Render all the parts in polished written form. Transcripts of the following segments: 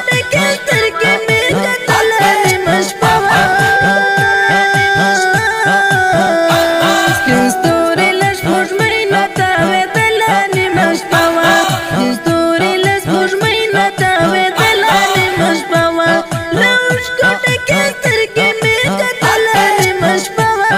کوټه کې سترګې مې کتله نیمه شپه وه سپین ستوري له سپوږمۍ نه تاوېدله نیمه شپه وه سپین ستوري له سپوږمۍ نه تاوېدله نیمه شپه وه له اوښ کوټه کې سترګې مې کتله نیمه شپه وه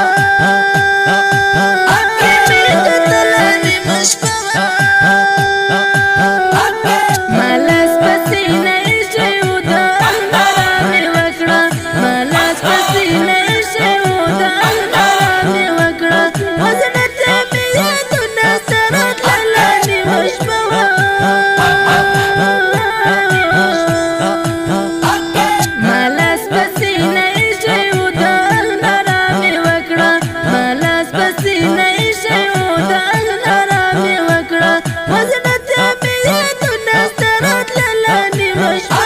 Rush